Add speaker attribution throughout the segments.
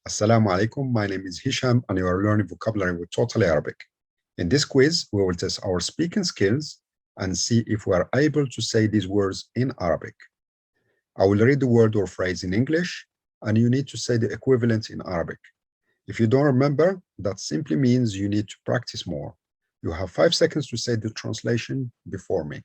Speaker 1: Assalamu alaikum. My name is Hisham, and you are learning vocabulary with Totally Arabic. In this quiz, we will test our speaking skills and see if we are able to say these words in Arabic. I will read the word or phrase in English, and you need to say the equivalent in Arabic. If you don't remember, that simply means you need to practice more. You have 5 seconds to say the translation before me.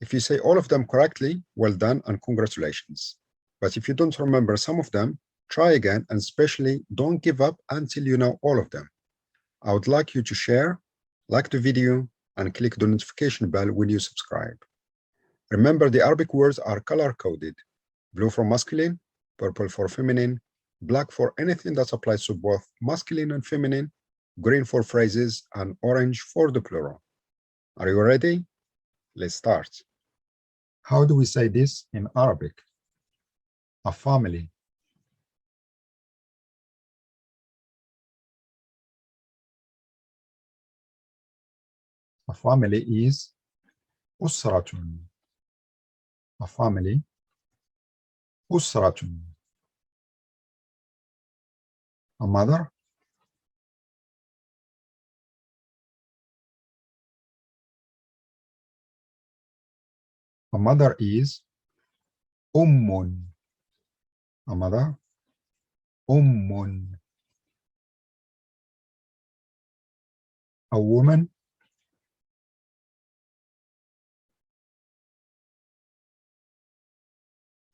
Speaker 1: If you say all of them correctly, well done and congratulations. But if you don't remember some of them, try again, and especially don't give up until you know all of them. I would like you to share, like the video, and click the notification bell when you subscribe. Remember, the Arabic words are color-coded: blue for masculine, purple for feminine, black for anything that applies to both masculine and feminine, green for phrases, and orange for the plural. Are you ready? Let's start. How do we say this in Arabic? A family. A family is أسرة. A family, أسرة. A mother, is أم. A mother, أم. A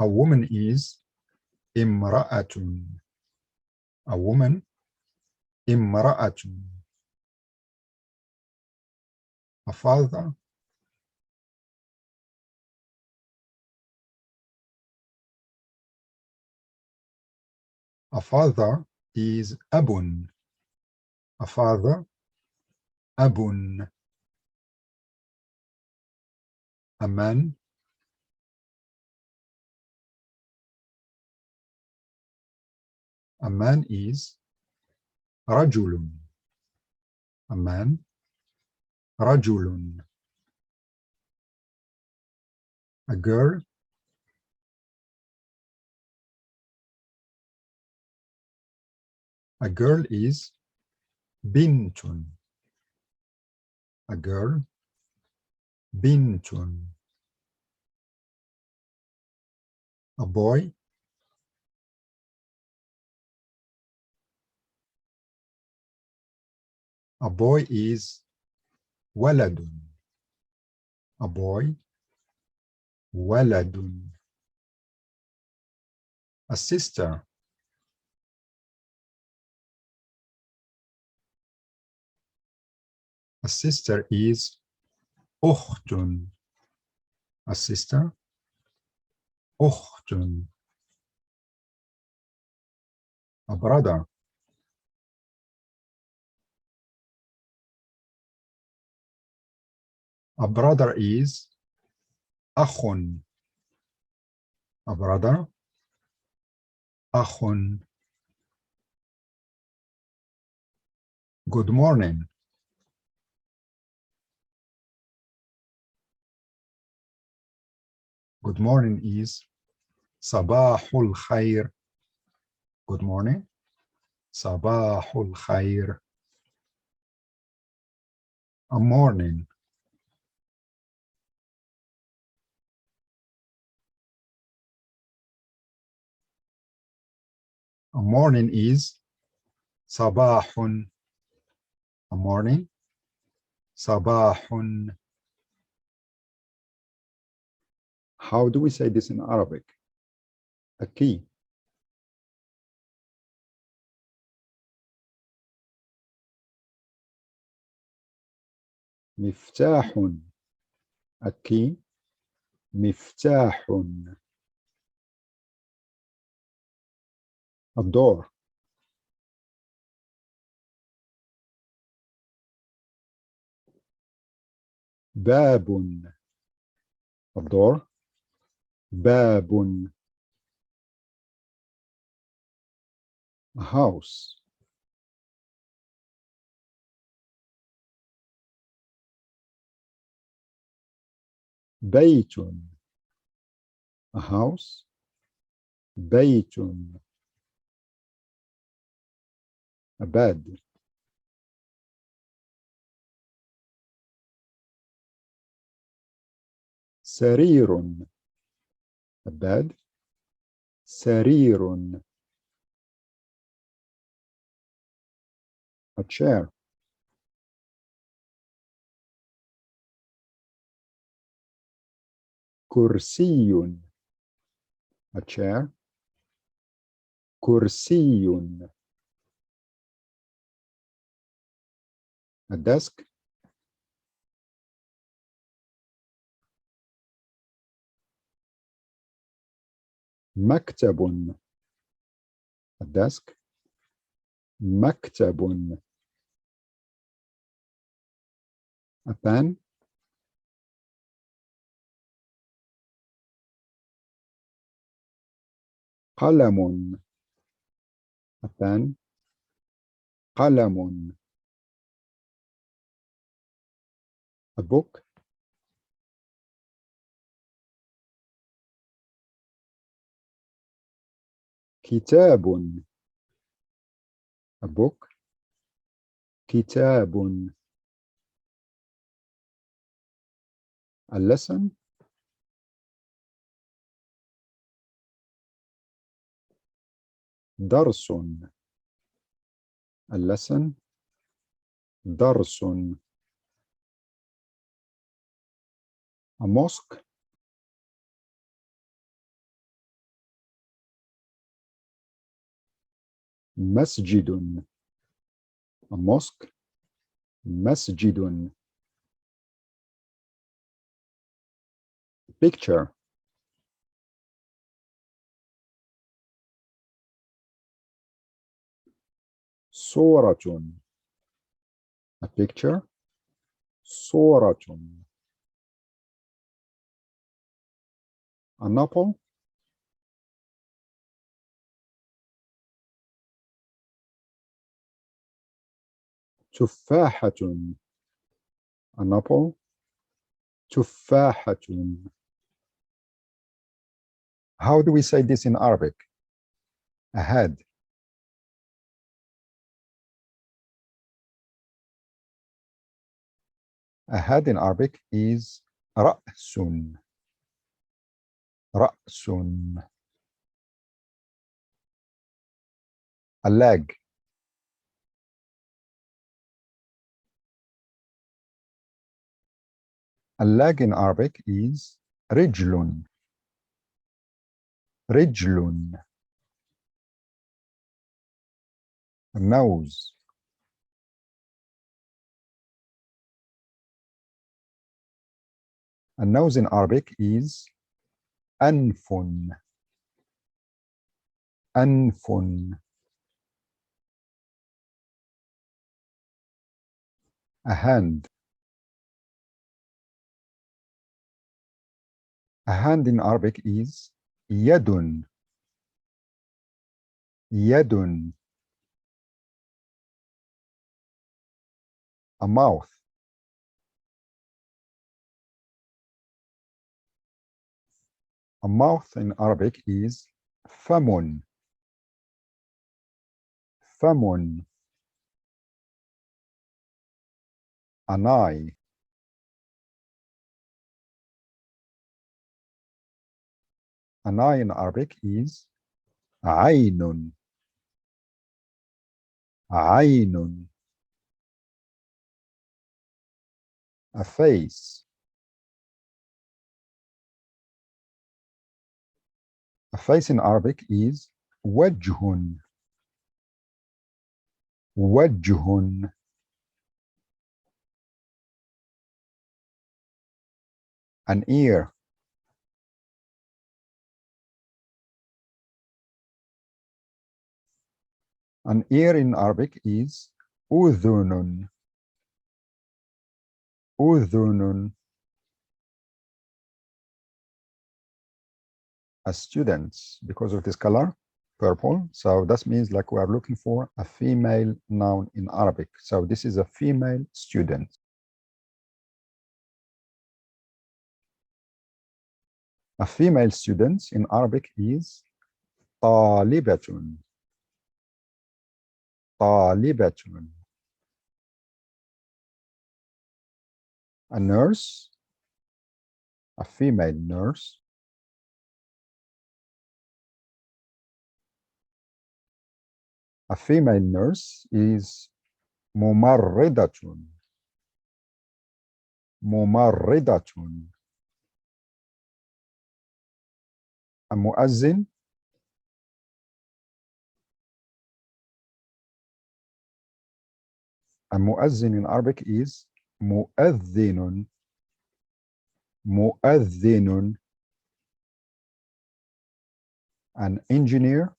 Speaker 1: woman, is امرأة. A woman, امرأة. A father, is أب. A father, أب. A man, is رجل. A man, رجل. A girl, is بنت. A girl, بنت. A boy, is ولد. A boy, ولد. A sister, is أخت. A sister, أخت. A brother, is أخ. A brother, أخ. Good morning. Good morning is صباح الخير. Good morning, صباح الخير. A morning, is صباح. A morning, صباح. How do we say this in Arabic? A key. مفتاح. A key, مفتاح. A door, باب. A door, باب. A house, بيت. A house, بيت. a bed, سرير, a bed, سرير, a chair, كرسي, a chair, كرسي, a desk, مكتب, a desk, مكتب, a pen, قلم, a pen, قلم, a book, كتاب, a book, كتاب, a lesson, درس, a lesson, درس, a mosque, مسجد, a mosque, مسجد, picture, صورة, a picture, صورة, an apple, تفاحة, an apple, تفاحة. How do we say this in Arabic? Ahead. Ahead in Arabic is رأس, رأس, a leg, a leg in Arabic is رجل, رجل, a nose, a nose in Arabic is أنف, أنف, a hand, a hand in Arabic is يد, يد, a mouth, a mouth in Arabic is فم, فم, an eye, an eye in Arabic is عين, عين, a face, a face in Arabic is وجه, وجه, an ear, an ear in Arabic is أذن, أذن, a student, because of this color, purple, so that means like we are looking for a female noun in Arabic. So this is a female student. A female student in Arabic is طالبة, طالبة. A nurse, a female nurse. A female nurse is ممرضة. ممرضة. A مؤذن. A مؤذن in Arabic is مؤذن. مؤذن. An engineer.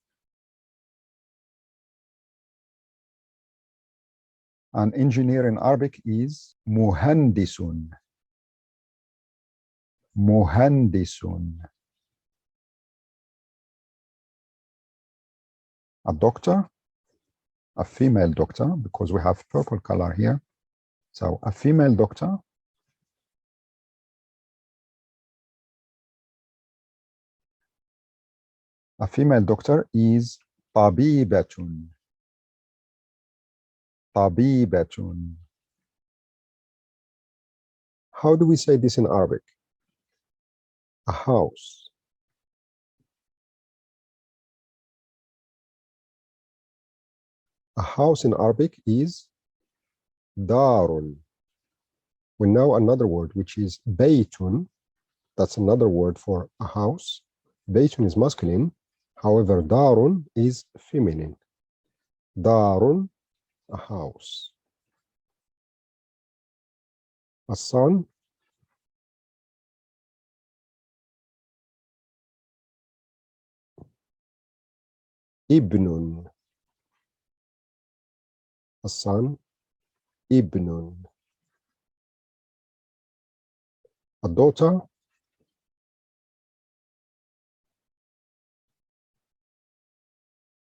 Speaker 1: An engineer in Arabic is مهندس. مهندس. A doctor, a female doctor, because we have purple color here. So a female doctor. A female doctor is طبيبة. طبيبة. How do we say this in Arabic? A house. A house in Arabic is دار. We know another word, which is بيت. That's another word for a house. بيت is masculine. However, دار is feminine. دار, a house. A son. ابن. A son. ابن. A daughter.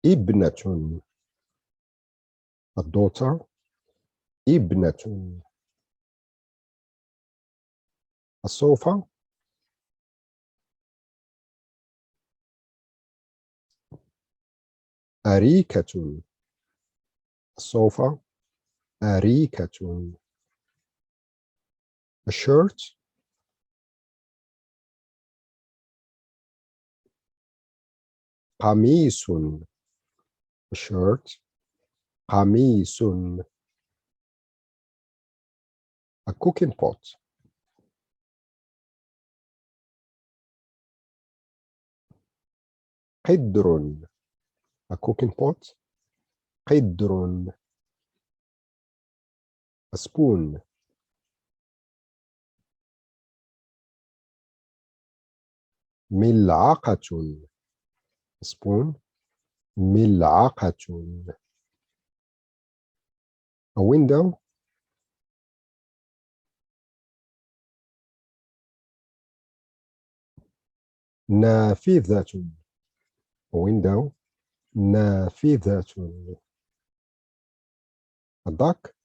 Speaker 1: ابنة. A daughter. ابنة. A sofa. أريكة. A sofa. أريكة. A shirt. قميص. A shirt. قميص. A cooking pot. قدر. A cooking pot. قدر. A spoon. ملعقة. A spoon. ملعقة. A window. نافذة. A window. نافذة. A duck.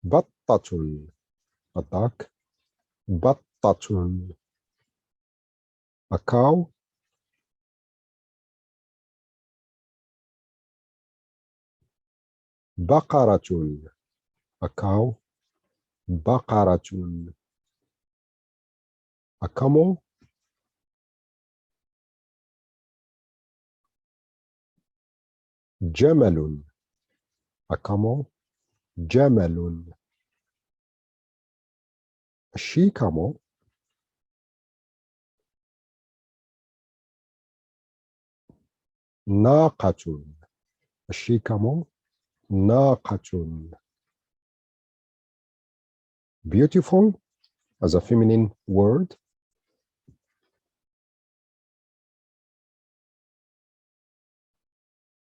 Speaker 1: بطة. A duck. بطة. A cow. بقرة. A cow. بقرة. A camel. جمل. A camel. جمل. A she camel. ناقة. A she camel. ناقة. Beautiful as a feminine word.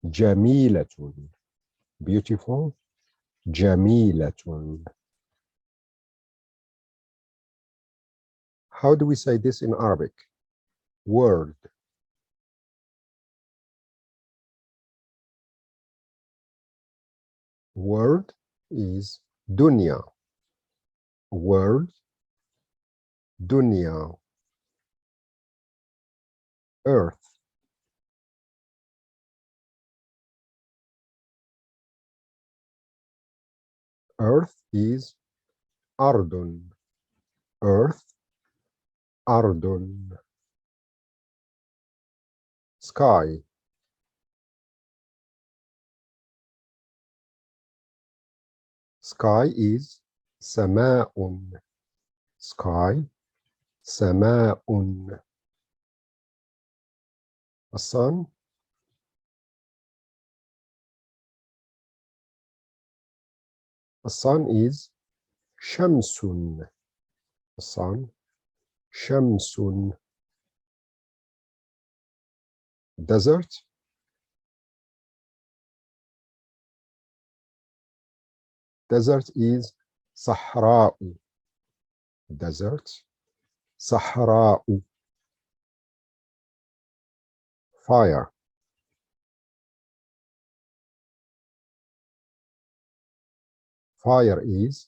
Speaker 1: جميلة. Beautiful. جميلة. How do we say this in Arabic? Word. Word is dunya. Word. Dunya. earth. Earth is أرض. Earth, أرض. Sky. Sky is سماء. Sky, سماء. The sun. The sun is شمس. The sun, شمس. Desert. Desert is صحراء. Desert, صحراء. Fire. Fire is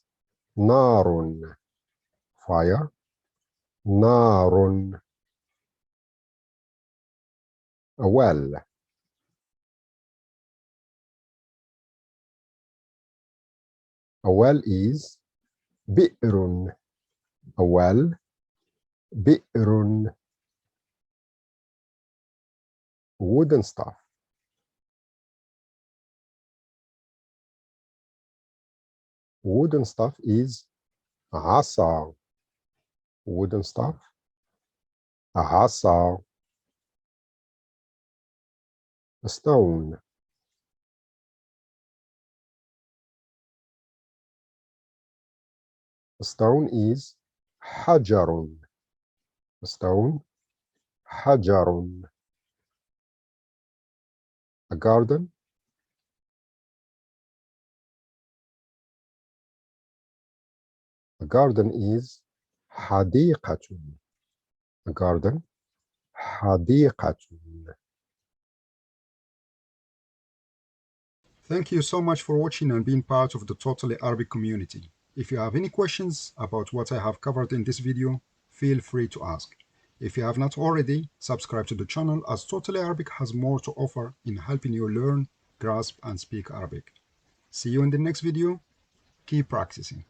Speaker 1: نار. Fire, نار. A well. A well is بئر. A well, بئر. Wooden stuff. Wooden stuff is عصا. Wooden stuff, عصا. A stone. A stone is حجر. A stone, حجر. A garden. A garden is حديقة. A garden, حديقة. Thank you so much for watching and being part of the Totally Arabic community. If you have any questions about what I have covered in this video, feel free to ask. If you have not already, subscribe to the channel as Totally Arabic has more to offer in helping you learn, grasp, and speak Arabic. See you in the next video. Keep practicing.